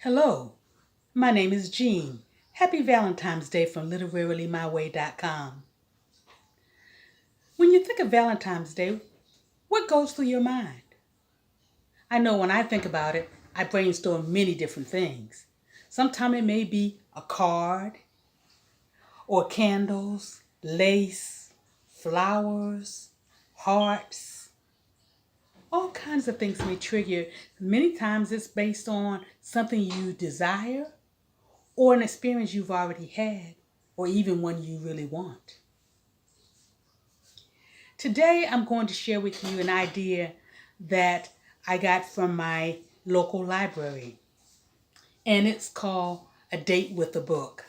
Hello, my name is Jean. Happy Valentine's Day from literarily.myway.com. When you think of Valentine's Day, what goes through your mind? I know when I think about it, I brainstorm many different things. Sometimes it may be a card, or candles, lace, flowers, hearts. All kinds of things may trigger. Many times it's based on something you desire or an experience you've already had, or even one you really want. Today, I'm going to share with you an idea that I got from my local library, and it's called A Date with a Book.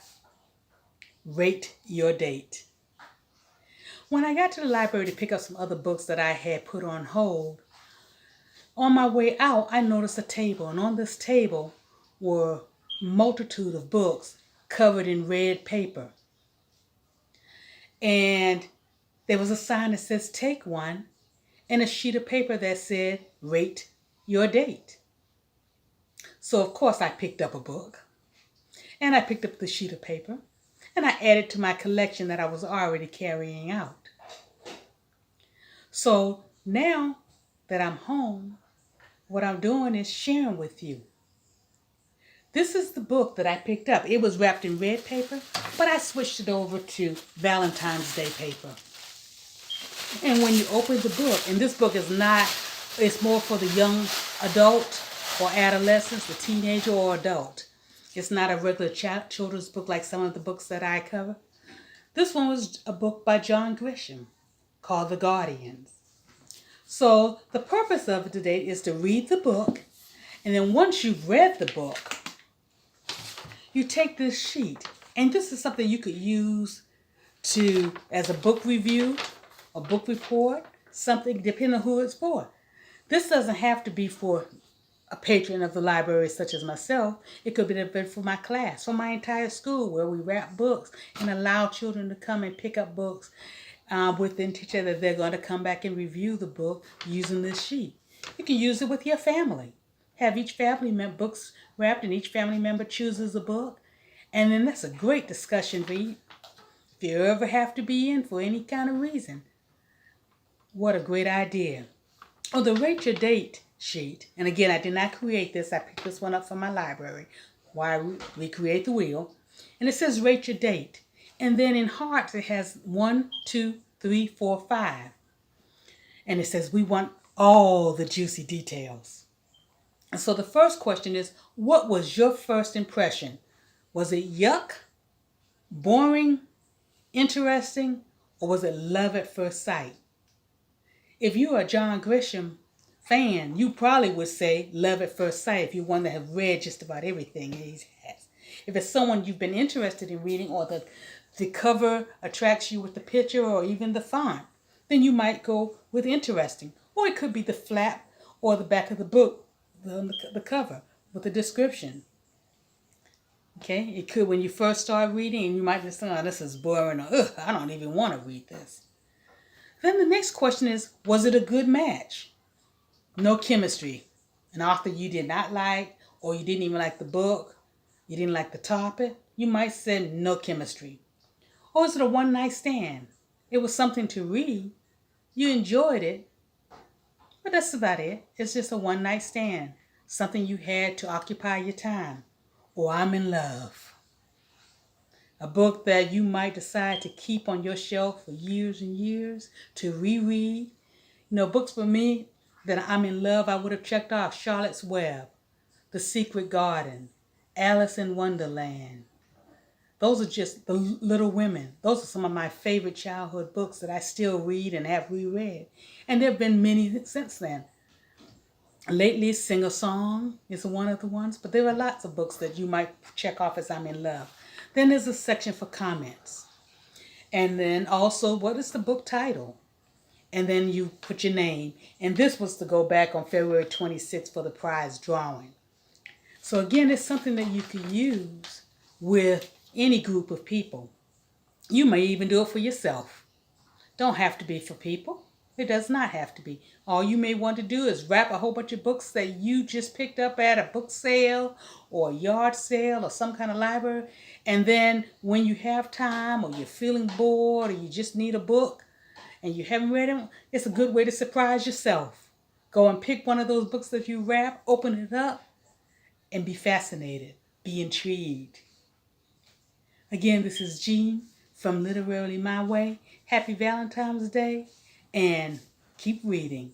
Rate your date. When I got to the library to pick up some other books that I had put on hold, on my way out, I noticed a table, and on this table were a multitude of books covered in red paper. And there was a sign that says take one and a sheet of paper that said rate your date. So of course I picked up a book and I picked up the sheet of paper and I added to my collection that I was already carrying out. So now that I'm home, what I'm doing is sharing with you. This is the book that I picked up. It was wrapped in red paper, but I switched it over to Valentine's Day paper. And when you open the book, and this book is not, it's more for the young adult or adolescents, the teenager or adult. It's not a regular children's book like some of the books that I cover. This one was a book by John Grisham called The Guardians. So the purpose of it today is to read the book, and then once you've read the book, you take this sheet, and this is something you could use as a book review, a book report, something depending on who it's for. This doesn't have to be for a patron of the library such as myself. It could be an event for my class, for my entire school, where we wrap books and allow children to come and pick up books with the intention that they're going to come back and review the book using this sheet. You can use it with your family. Have each family member books wrapped, and each family member chooses a book. And then that's a great discussion read. If you ever have to be in for any kind of reason, what a great idea. Oh, the Rate Your Date sheet, and again, I did not create this. I picked this one up from my library. Why recreate the wheel. And it says Rate Your Date. And then in hearts, it has 1, 2, 3, 4, 5. And it says we want all the juicy details. And so the first question is, what was your first impression? Was it yuck, boring, interesting, or was it love at first sight? If you're a John Grisham fan, you probably would say love at first sight if you're one that have read just about everything he has. If it's someone you've been interested in reading, or the cover attracts you with the picture or even the font, then you might go with interesting. Or it could be the flap or the back of the book, the cover with the description. Okay, it could, when you first start reading, and you might just think, oh, this is boring, or I don't even want to read this. Then the next question is, was it a good match? No chemistry. An author you did not like, or you didn't even like the book, you didn't like the topic, you might say no chemistry. Or is it a one-night stand? It was something to read, you enjoyed it, but that's about it. It's just a one-night stand, something you had to occupy your time. Or I'm in love. A book that you might decide to keep on your shelf for years and years, to reread. Books for me that I'm in love, I would have checked off Charlotte's Web, The Secret Garden, Alice in Wonderland. Those are just the Little Women. Those are some of my favorite childhood books that I still read and have reread. And there have been many since then. Lately, Sing a Song is one of the ones, but there are lots of books that you might check off as I'm in love. Then there's a section for comments. And then also, what is the book title? And then you put your name. And this was to go back on February 26th for the prize drawing. So again, it's something that you can use with any group of people. You may even do it for yourself. Don't have to be for people. It does not have to be. All you may want to do is wrap a whole bunch of books that you just picked up at a book sale or a yard sale or some kind of library. And then when you have time or you're feeling bored or you just need a book and you haven't read it, it's a good way to surprise yourself. Go and pick one of those books that you wrap, open it up, and be fascinated, be intrigued. Again, this is Jean from Literally My Way. Happy Valentine's Day, and keep reading.